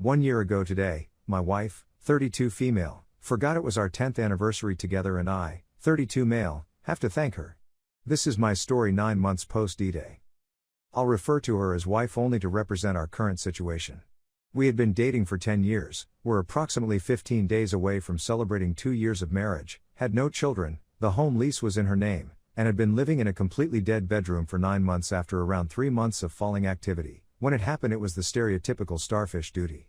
1 year ago today, my wife, 32 female, forgot it was our 10th anniversary together and I, 32 male, have to thank her. This is my story 9 months post D-Day. I'll refer to her as wife only to represent our current situation. We had been dating for 10 years, were approximately 15 days away from celebrating 2 years of marriage, had no children, the home lease was in her name, and had been living in a completely dead bedroom for 9 months after around 3 months of falling activity. When it happened, it was the stereotypical starfish duty.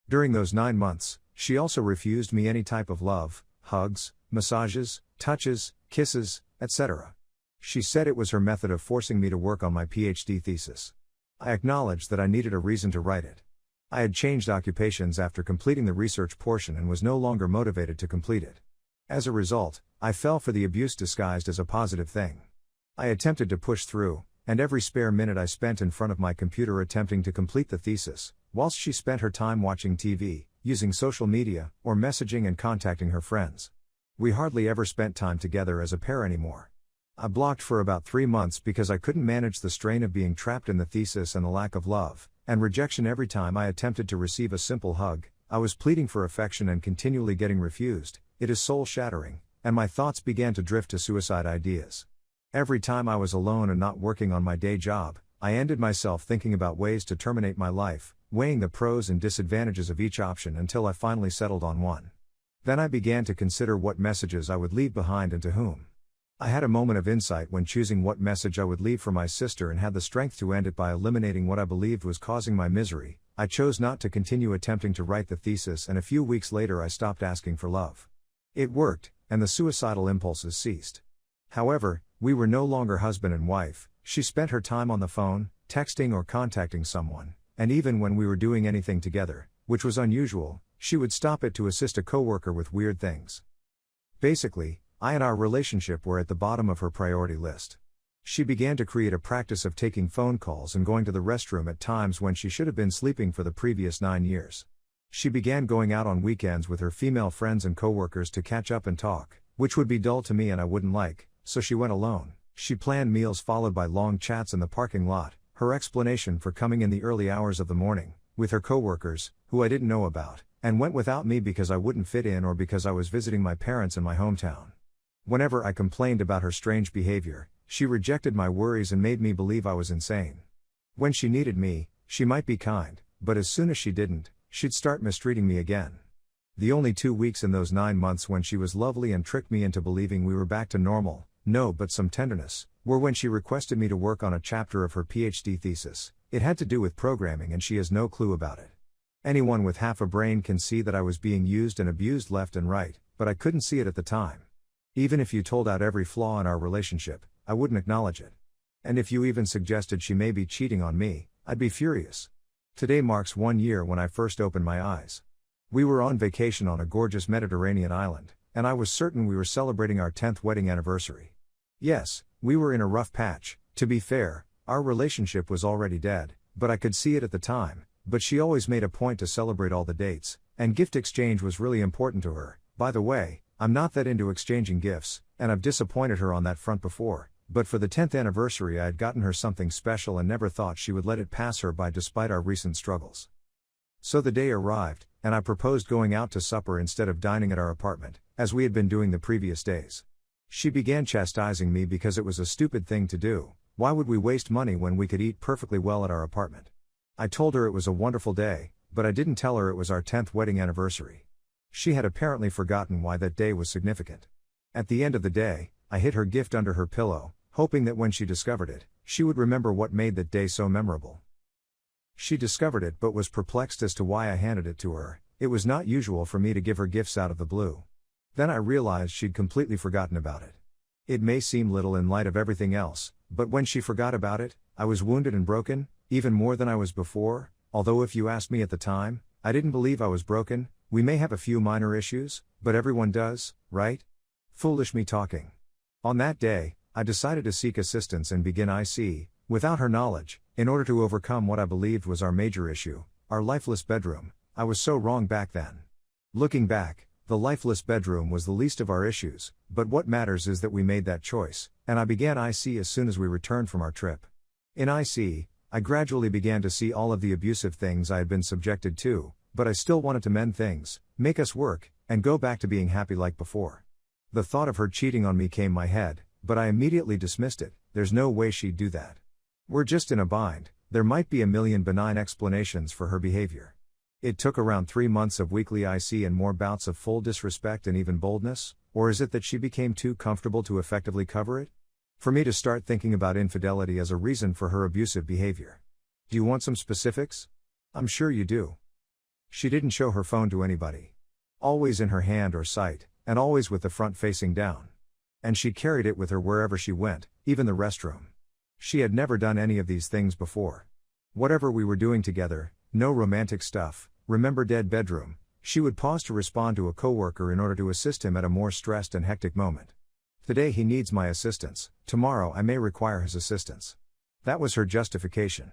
During those 9 months, she also refused me any type of love, hugs, massages, touches, kisses, etc. She said it was her method of forcing me to work on my PhD thesis. I acknowledged that I needed a reason to write it. I had changed occupations after completing the research portion and was no longer motivated to complete it. As a result, I fell for the abuse disguised as a positive thing. I attempted to push through, and every spare minute I spent in front of my computer attempting to complete the thesis, whilst she spent her time watching TV, using social media, or messaging and contacting her friends. We hardly ever spent time together as a pair anymore. I blocked for about 3 months because I couldn't manage the strain of being trapped in the thesis and the lack of love, and rejection every time I attempted to receive a simple hug. I was pleading for affection and continually getting refused. It is soul-shattering, and my thoughts began to drift to suicide ideas. Every time I was alone and not working on my day job, I ended myself thinking about ways to terminate my life, weighing the pros and disadvantages of each option until I finally settled on one. Then I began to consider what messages I would leave behind and to whom. I had a moment of insight when choosing what message I would leave for my sister and had the strength to end it by eliminating what I believed was causing my misery. I chose not to continue attempting to write the thesis, and a few weeks later I stopped asking for love. It worked, and the suicidal impulses ceased. However, we were no longer husband and wife. She spent her time on the phone, texting or contacting someone, and even when we were doing anything together, which was unusual, she would stop it to assist a coworker with weird things. Basically, I and our relationship were at the bottom of her priority list. She began to create a practice of taking phone calls and going to the restroom at times when she should have been sleeping for the previous 9 years. She began going out on weekends with her female friends and coworkers to catch up and talk, which would be dull to me and I wouldn't like, so she went alone. She planned meals followed by long chats in the parking lot, her explanation for coming in the early hours of the morning, with her coworkers, who I didn't know about, and went without me because I wouldn't fit in or because I was visiting my parents in my hometown. Whenever I complained about her strange behavior, she rejected my worries and made me believe I was insane. When she needed me, she might be kind, but as soon as she didn't, she'd start mistreating me again. The only 2 weeks in those 9 months when she was lovely and tricked me into believing we were back to normal, no but some tenderness, were when she requested me to work on a chapter of her PhD thesis. It had to do with programming and she has no clue about it. Anyone with half a brain can see that I was being used and abused left and right, but I couldn't see it at the time. Even if you told out every flaw in our relationship, I wouldn't acknowledge it. And if you even suggested she may be cheating on me, I'd be furious. Today marks 1 year when I first opened my eyes. We were on vacation on a gorgeous Mediterranean island, and I was certain we were celebrating our 10th wedding anniversary. Yes, we were in a rough patch. To be fair, our relationship was already dead, but I could see it at the time. But she always made a point to celebrate all the dates, and gift exchange was really important to her. By the way, I'm not that into exchanging gifts, and I've disappointed her on that front before, but for the 10th anniversary I had gotten her something special and never thought she would let it pass her by despite our recent struggles. So the day arrived, and I proposed going out to supper instead of dining at our apartment, as we had been doing the previous days. She began chastising me because it was a stupid thing to do. Why would we waste money when we could eat perfectly well at our apartment? I told her it was a wonderful day, but I didn't tell her it was our 10th wedding anniversary. She had apparently forgotten why that day was significant. At the end of the day, I hid her gift under her pillow, hoping that when she discovered it, she would remember what made that day so memorable. She discovered it but was perplexed as to why I handed it to her. It was not usual for me to give her gifts out of the blue. Then I realized she'd completely forgotten about it. It may seem little in light of everything else, but when she forgot about it, I was wounded and broken, even more than I was before. Although if you asked me at the time, I didn't believe I was broken. We may have a few minor issues, but everyone does, right? Foolish me talking. On that day, I decided to seek assistance and begin IC, without her knowledge, in order to overcome what I believed was our major issue, our lifeless bedroom. I was so wrong back then. Looking back, the lifeless bedroom was the least of our issues, but what matters is that we made that choice, and I began IC as soon as we returned from our trip. In IC, I gradually began to see all of the abusive things I had been subjected to, but I still wanted to mend things, make us work, and go back to being happy like before. The thought of her cheating on me came my head, but I immediately dismissed it. There's no way she'd do that. We're just in a bind, there might be a million benign explanations for her behavior. It took around 3 months of weekly IC and more bouts of full disrespect and even boldness, or is it that she became too comfortable to effectively cover it? For me to start thinking about infidelity as a reason for her abusive behavior. Do you want some specifics? I'm sure you do. She didn't show her phone to anybody. Always in her hand or sight, and always with the front facing down. And she carried it with her wherever she went, even the restroom. She had never done any of these things before. Whatever we were doing together, no romantic stuff, remember dead bedroom, she would pause to respond to a coworker in order to assist him at a more stressed and hectic moment. Today he needs my assistance, tomorrow I may require his assistance. That was her justification.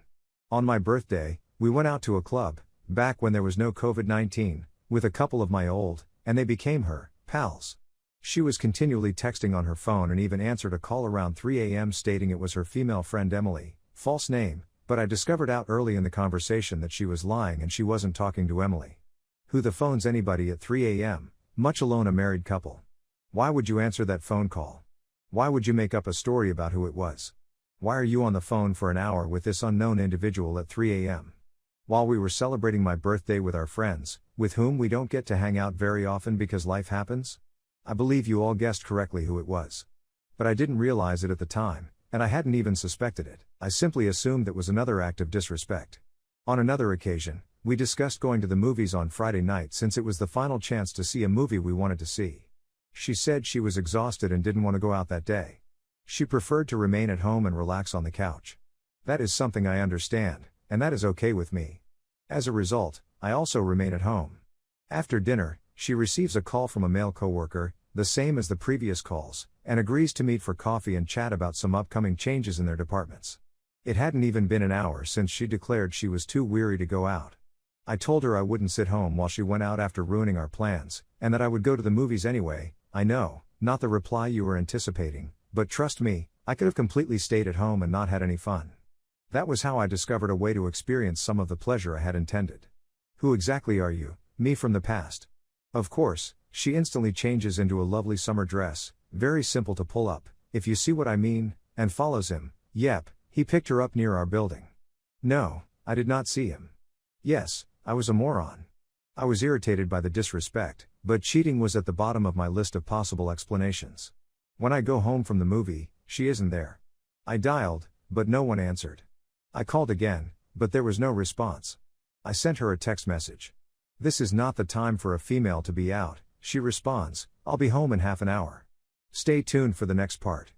On my birthday, we went out to a club, back when there was no COVID-19, with a couple of my old, and they became her, pals. She was continually texting on her phone and even answered a call around 3 a.m. stating it was her female friend Emily, false name, but I discovered out early in the conversation that she was lying and she wasn't talking to Emily. Who the phone's anybody at 3 a.m., much alone a married couple? Why would you answer that phone call? Why would you make up a story about who it was? Why are you on the phone for an hour with this unknown individual at 3 a.m.? While we were celebrating my birthday with our friends, with whom we don't get to hang out very often because life happens? I believe you all guessed correctly who it was. But I didn't realize it at the time, and I hadn't even suspected it. I simply assumed it was another act of disrespect. On another occasion, we discussed going to the movies on Friday night since it was the final chance to see a movie we wanted to see. She said she was exhausted and didn't want to go out that day. She preferred to remain at home and relax on the couch. That is something I understand, and that is okay with me. As a result, I also remain at home. After dinner, she receives a call from a male coworker, the same as the previous calls, and agrees to meet for coffee and chat about some upcoming changes in their departments. It hadn't even been an hour since she declared she was too weary to go out. I told her I wouldn't sit home while she went out after ruining our plans, and that I would go to the movies anyway. I know, not the reply you were anticipating, but trust me, I could have completely stayed at home and not had any fun. That was how I discovered a way to experience some of the pleasure I had intended. Who exactly are you, me from the past? Of course, she instantly changes into a lovely summer dress, very simple to pull up, if you see what I mean, and follows him. Yep, he picked her up near our building. No, I did not see him. Yes, I was a moron. I was irritated by the disrespect, but cheating was at the bottom of my list of possible explanations. When I go home from the movie, she isn't there. I dialed, but no one answered. I called again, but there was no response. I sent her a text message. This is not the time for a female to be out, she responds, I'll be home in half an hour. Stay tuned for the next part.